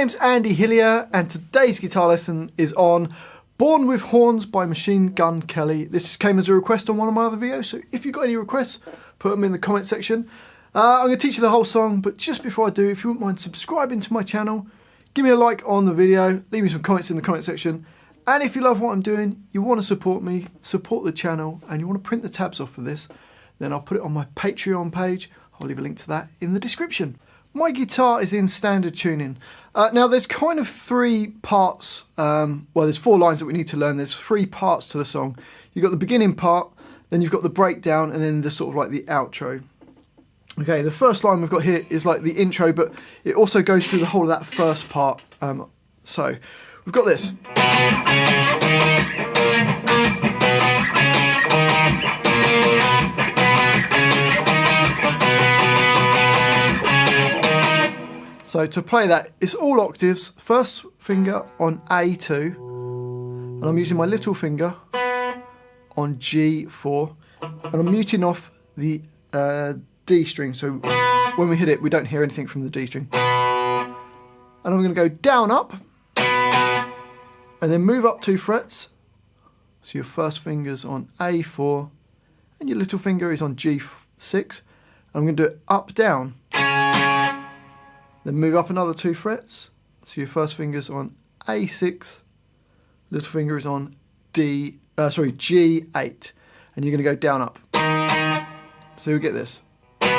name's Andy Hillier and today's guitar lesson is on Born with Horns by Machine Gun Kelly. This just came as a request on one of my other videos, so if you've got any requests, put them in the comment section. I'm going to teach you the whole song, but just before I do, if you wouldn't mind subscribing to my channel, give me a like on the video, leave me some comments in the comment section, and if you love what I'm doing, you want to support me, support the channel, and you want to print the tabs off for this, then I'll put it on my Patreon page. I'll leave a link to that in the description. My guitar is in standard tuning. Now there's kind of three parts, well there's 4 lines that we need to learn. There's 3 parts to the song. You've got the beginning part, then you've got the breakdown, and then the sort of like the outro. Okay, the first line we've got here is like the intro, but it also goes through the whole of that first part. So we've got this. So to play that, it's all octaves, first finger on A2, and I'm using my little finger on G4, and I'm muting off the D string, so when we hit it, we don't hear anything from the D string. And I'm going to go down, up, and then move up 2 frets. So your first finger's on A4, and your little finger is on G6. I'm going to do it up, down. Then move up another 2 frets. So your first finger's on A6, little finger is on G8, and you're going to go down, up. So we get this. So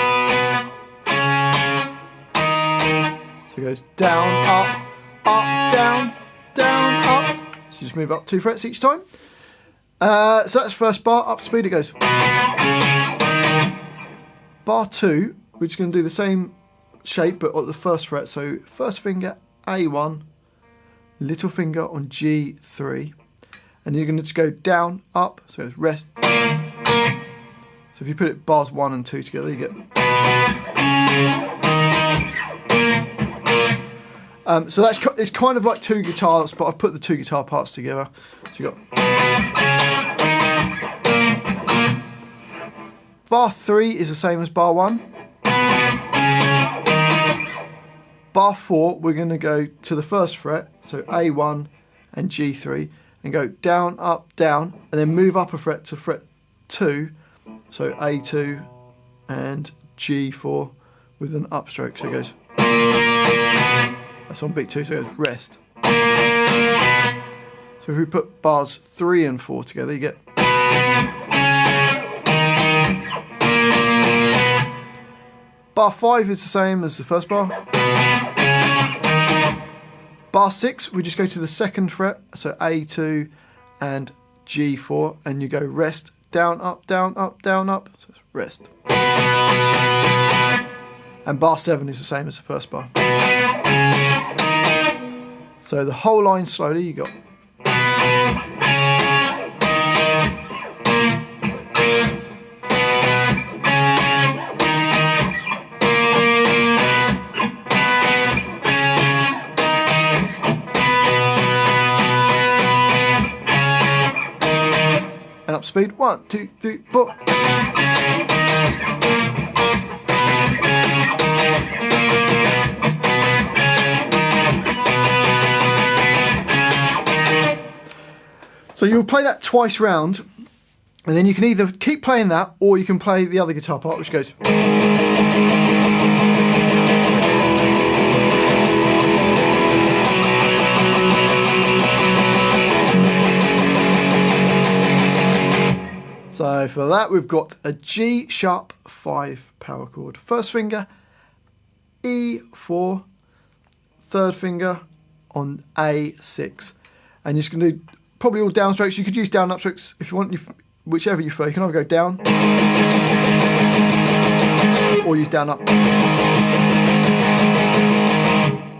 it goes down, up, down, up. So you just move up 2 frets each time. So that's first bar, up speed it goes. Bar 2, we're just going to do the same shape but at the first fret. So first finger A1, little finger on G3, and you're going to just go down, up, so it's rest. So if you put it bars 1 and 2 together, you get. So it's kind of like 2 guitars, but I've put the 2 guitar parts together. So you got bar 3 is the same as bar 1. Bar 4, we're going to go to the first fret, so A1 and G3, and go down, down, and then move up a fret to fret 2, so A2 and G4 with an upstroke, so it goes. That's on beat 2, so it goes rest. So if we put bars 3 and 4 together, you get. Bar 5 is the same as the first bar. Bar 6, we just go to the second fret, so A2 and G4, and you go rest, down, up, down, up, down, up, so it's rest. And bar 7 is the same as the first bar. So the whole line slowly, you got. And up speed, 1, 2, 3, 4. So you'll play that twice round, and then you can either keep playing that, or you can play the other guitar part, which goes. So for that we've got a G sharp 5 power chord. First finger E4, third finger on A6, and you're just going to do probably all downstrokes. You could use down upstrokes if you want, whichever you prefer. You can either go down or use down up,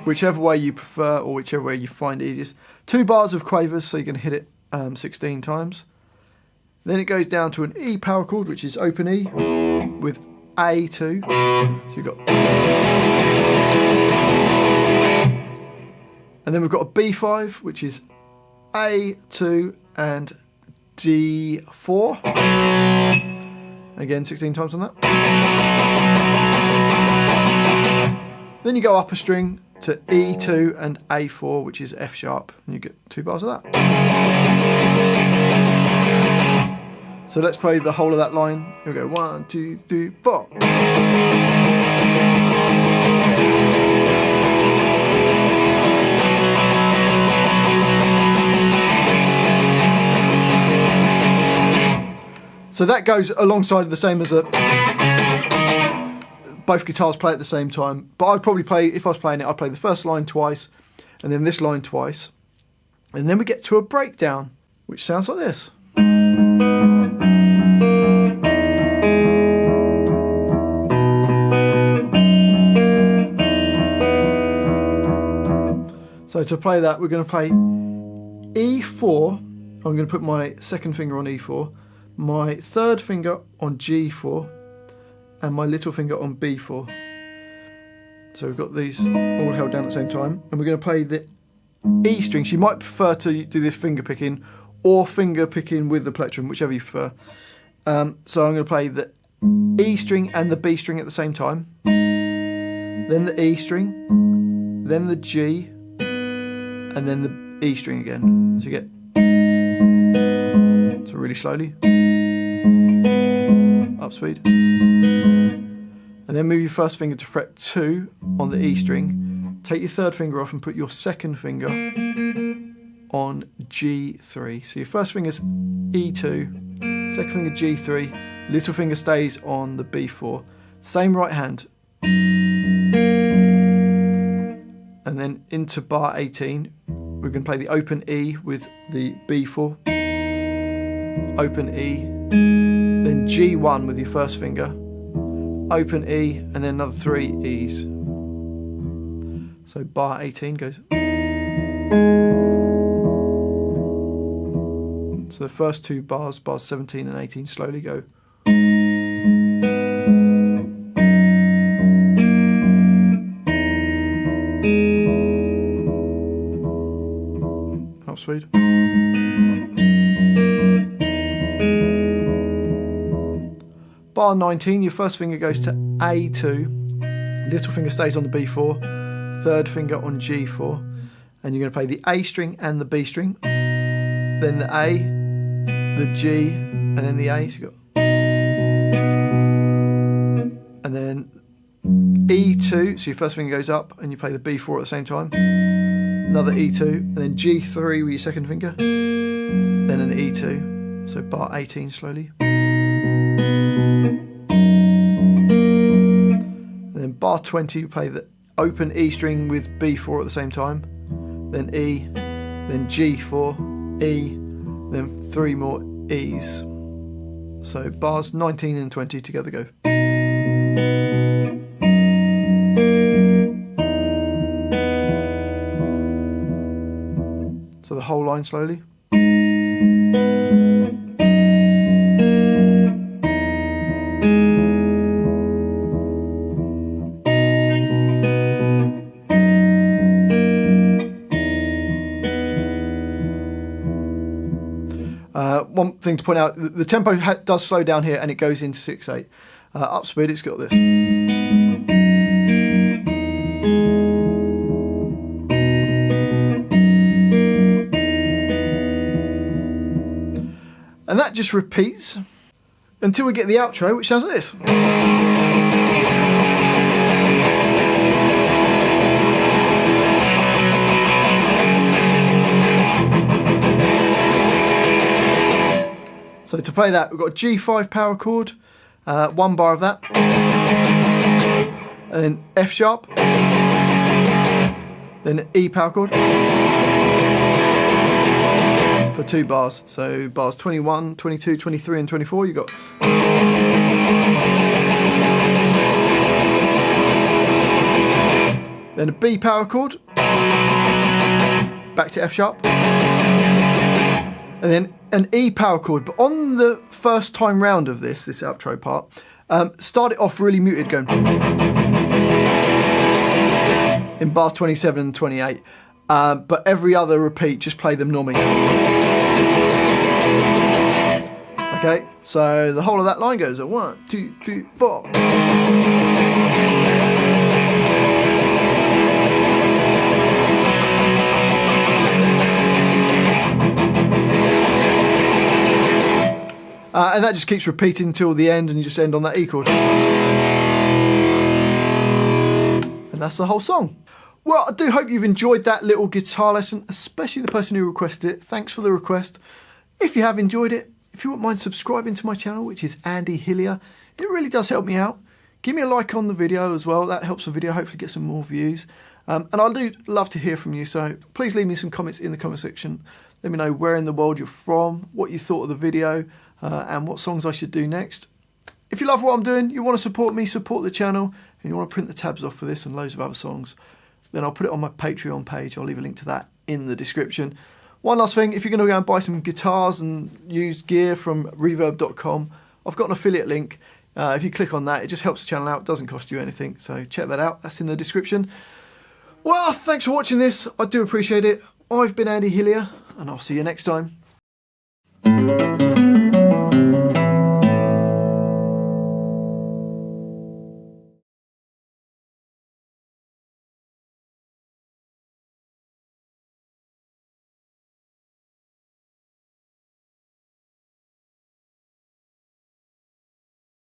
whichever way you prefer or whichever way you find easiest. 2 bars of quavers, so you can hit it 16 times. Then it goes down to an E power chord, which is open E with A2. So you've got. And then we've got a B5, which is A2 and D4. Again, 16 times on that. Then you go up a string to E2 and A4, which is F sharp, and you get 2 bars of that. So let's play the whole of that line. Here we go, 1, 2, 3, 4. So that goes alongside the same as both guitars play at the same time. But I'd probably play, if I was playing it, I'd play the first line twice, and then this line twice. And then we get to a breakdown, which sounds like this. So to play that, we're going to play E4. I'm going to put my second finger on E4, my third finger on G4, and my little finger on B4. So we've got these all held down at the same time, and we're going to play the E strings. You might prefer to do this finger picking or finger picking with the plectrum, whichever you prefer. So I'm going to play the E string and the B string at the same time, then the E string, then the G, and then the E string again. So you get, so really slowly, up speed. And then move your first finger to fret 2 on the E string. Take your third finger off and put your second finger on G3. So your first finger's E2, second finger G3, little finger stays on the B4. Same right hand. And then into bar 18, we're going to play the open E with the B4, open E, then G1 with your first finger, open E, and then another 3 E's. So bar 18 goes. So the first 2 bars, bars 17 and 18, slowly go. Up speed. Bar 19, your first finger goes to A2, little finger stays on the B4, third finger on G4, and you're going to play the A string and the B string, then the A, the G, and then the A. So you got, and then E2, so your first finger goes up and you play the B4 at the same time, another E2, and then G3 with your second finger, then an E2, so bar 18 slowly. And then bar 20, you play the open E string with B4 at the same time, then E, then G4, E, then 3 more E's. So bars 19 and 20 together go. So the whole line slowly. One thing to point out, the tempo does slow down here and it goes into 6/8. Up speed, it's got this. And that just repeats until we get the outro, which sounds like this. So to play that, we've got a G5 power chord, 1 bar of that, and then F sharp, then an E power chord for 2 bars. So bars 21, 22, 23 and 24 you got. Then a B power chord, back to F sharp, and then an E power chord. But on the first time round of this outro part, start it off really muted, going in bars 27 and 28. But every other repeat, just play them normally. Okay, so the whole of that line goes 1, 2, 3, 4. And that just keeps repeating until the end, and you just end on that E chord. And that's the whole song. Well, I do hope you've enjoyed that little guitar lesson, especially the person who requested it. Thanks for the request. If you have enjoyed it, if you wouldn't mind subscribing to my channel, which is Andy Hillier, it really does help me out. Give me a like on the video as well. That helps the video hopefully get some more views. And I do love to hear from you, so please leave me some comments in the comment section. Let me know where in the world you're from, what you thought of the video, and what songs I should do next. If you love what I'm doing, you want to support me, support the channel, and you want to print the tabs off for this and loads of other songs, then I'll put it on my Patreon page. I'll leave a link to that in the description. One last thing, if you're going to go and buy some guitars and used gear from reverb.com, I've got an affiliate link. If you click on that, it just helps the channel out. It doesn't cost you anything, so check that out. That's in the description. Well, thanks for watching this. I do appreciate it. I've been Andy Hillier, and I'll see you next time.